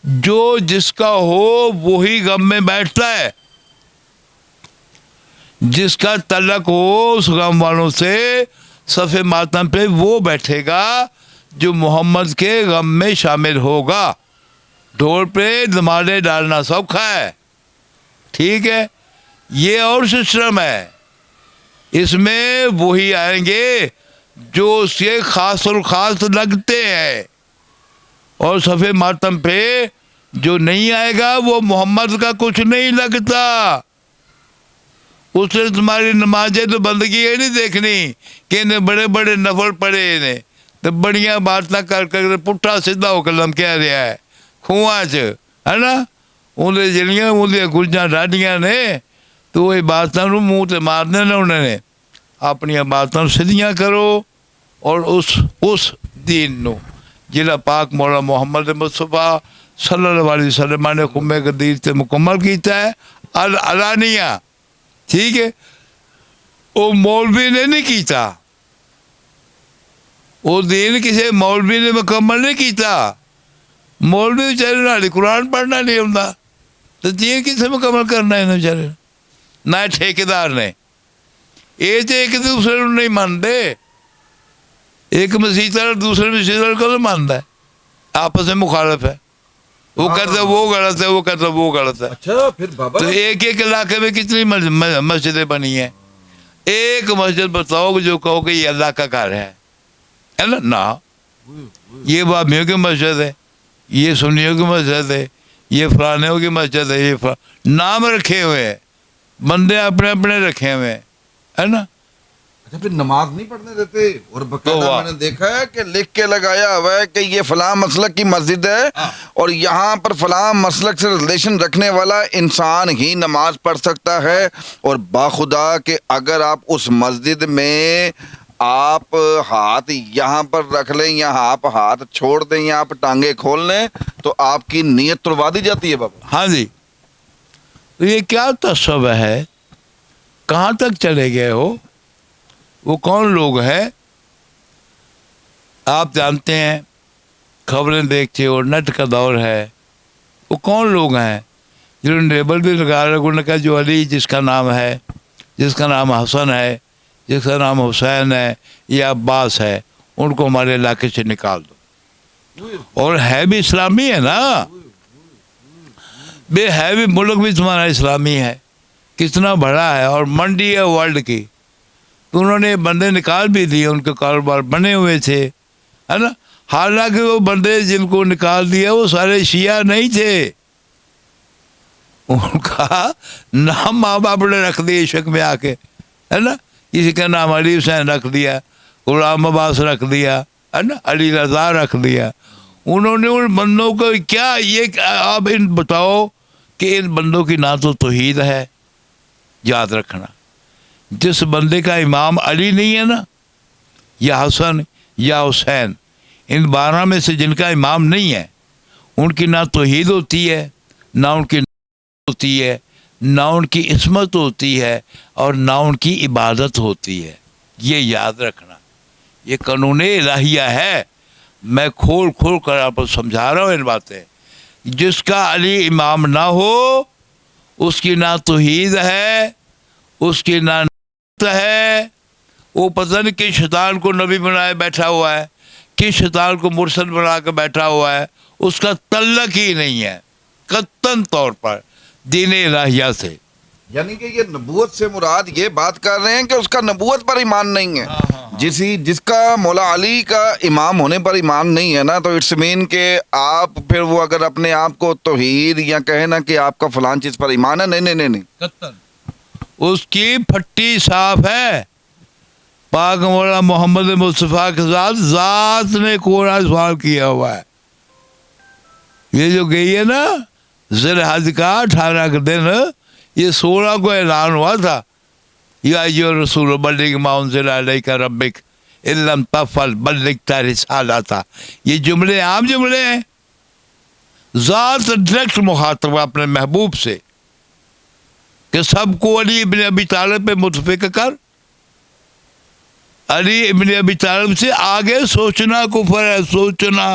جو جس کا ہو وہی غم میں بیٹھتا ہے. جس کا تعلق ہو اس غم والوں سے صف ماتم پہ وہ بیٹھے گا جو محمد کے غم میں شامل ہوگا. ڈھول پہ دمالے ڈالنا سوکھا ہے. ٹھیک ہے, یہ اور سسٹم ہے. اس میں وہی آئیں گے جو اس کے خاص الخاص لگتے ہیں, اور صف ماتم پہ جو نہیں آئے گا وہ محمد کا کچھ نہیں لگتا. اس نے تمہاری نمازیں تو بندگی ہے نہیں دیکھنی کہ انہیں بڑے بڑے نفل پڑے انہیں تو بڑیاں باتیں کر کر پٹھا سیدھا ہو کلم کہہ رہا ہے کھواں چ ہے نا. انہیں جڑیاں انہیں گلجاں ڈاڈیاں نے تو وہ باتوں منہ تے مارنے نے انہوں نے. اپنی باتوں سیدھیاں کرو اور اس دین نو جہاں پاک مولا محمد مصطفیٰ صلی اللہ علیہ وسلم نے خم غدیر سے مکمل کیتا ہے الانیہ. ٹھیک ہے, وہ مولوی نے نہیں کیتا, وہ دین کسی مولوی نے مکمل نہیں کیتا. مولوی بیچارے نال قرآن پڑھنا نہیں آتا تو دین کسے مکمل کرنا ہے بیچارے نہ ٹھیکیدار نے. یہ تو ایک دوسرے کو نہیں مانتے. ایک مسیح والا دوسرے مسیح والے کو نہیں مانتا ہے, آپس میں مخالف ہے. وہ کہتا وہ غلط ہے, وہ کہتا وہ غلط ہے. اچھا پھر بابا تو ایک ایک علاقے میں کتنی مسجدیں بنی ہیں. ایک مسجد بتاؤ جو کہو کہ یہ اللہ کا گھر ہے نا. نہ, یہ بابیوں کی مسجد ہے, یہ سنیوں کی مسجد ہے, یہ فلانیوں کی مسجد ہے. یہ نام رکھے ہوئے ہیں, بندے اپنے اپنے رکھے ہوئے ہیں ہے نا. اچھا پھر نماز نہیں پڑھنے دیتے. اور باقاعدہ میں نے دیکھا ہے کہ لکھ کے لگایا ہوا ہے کہ یہ فلاں مسلک کی مسجد ہے اور یہاں پر فلاں مسلک سے ریلیشن رکھنے والا انسان ہی نماز پڑھ سکتا ہے. اور باخدا کہ اگر آپ اس مسجد میں آپ ہاتھ یہاں پر رکھ لیں یا آپ ہاتھ چھوڑ دیں یا آپ ٹانگیں کھول لیں تو آپ کی نیت تروا دی جاتی ہے بابا. ہاں جی. تو یہ کیا تصور ہے, کہاں تک چلے گئے ہو؟ وہ کون لوگ ہیں آپ جانتے ہیں, خبریں دیکھتے ہو, نیٹ کا دور ہے. وہ کون لوگ ہیں جنہوں نے لیبل بھی لگا رہا, انہوں نے کہا جو علی جس کا نام ہے, جس کا نام حسن ہے, جس کا نام حسین ہے یا عباس ہے, ان کو ہمارے علاقے سے نکال دو. اور ہے بھی اسلامی ہے نا, بے ہے بھی ملک بھی تمہارا اسلامی ہے, کتنا بڑا ہے اور منڈی ہے ورلڈ کی. تو انہوں نے بندے نکال بھی دیے, ان کے کاروبار بنے ہوئے تھے ہے نا. حالانکہ وہ بندے جن کو نکال دیا وہ سارے شیعہ نہیں تھے. ان کا نام ماں باپ نے رکھ دیا عشق میں آ کے ہے نا. کسی کا نام علی حسین رکھ دیا, غلام عباس رکھ دیا ہے نا, علی رضا رکھ دیا. انہوں نے ان بندوں کو کیا, یہ آپ ان بتاؤ کہ ان بندوں کی نہ تو توحید ہے. یاد رکھنا, جس بندے کا امام علی نہیں ہے نا یا حسن یا حسین, ان 12 میں سے جن کا امام نہیں ہے, ان کی نہ توحید ہوتی ہے, نہ ان کی ہوتی ہے, نہ ان کی عصمت ہوتی ہے, اور نہ ان کی عبادت ہوتی ہے. یہ یاد رکھنا, یہ قانون الہیہ ہے. میں کھول کھول کر آپ کو سمجھا رہا ہوں ان باتیں. جس کا علی امام نہ ہو اس کی نہ توحید ہے, اس کی نہ ہے. وہ پتہ نہیں کس شیطان کو نبی بنائے بیٹھا ہوا ہے, کس شیطان کو مرسل بنا کے بیٹھا ہوا ہے. اس کا تعلق ہی نہیں ہے قطعاً طور پر دین الہیہ سے. یعنی کہ یہ نبوت سے مراد یہ بات کر رہے ہیں کہ اس کا نبوت پر ایمان نہیں ہے. جس کا مولا علی کا امام ہونے پر ایمان نہیں ہے نا, تو اٹس مین کہ آپ پھر وہ اگر اپنے آپ کو توحید یا کہیں نا کہ آپ کا فلان چیز پر ایمان ہے, نہیں. اس کی پھٹی صاف ہے. پاک مولا محمد مصطفیٰ کے ساتھ ذات نے کوڑا سوال کیا ہوا ہے. یہ جو گئی ہے نا ذی الحج کا 18 کا دن, یہ 16 کو اعلان ہوا تھا, یا ایھا رسول بلغ ما انزل الیک ربک ان لم تفعل بلغت رسالتہ. یہ جملے عام جملے ہیں. ذات ڈائریکٹ مخاطب اپنے محبوب سے کہ سب کو علی ابن ابی طالب پہ متفق کر. علی ابن ابی طالب سے آگے سوچنا کفر ہے, سوچنا.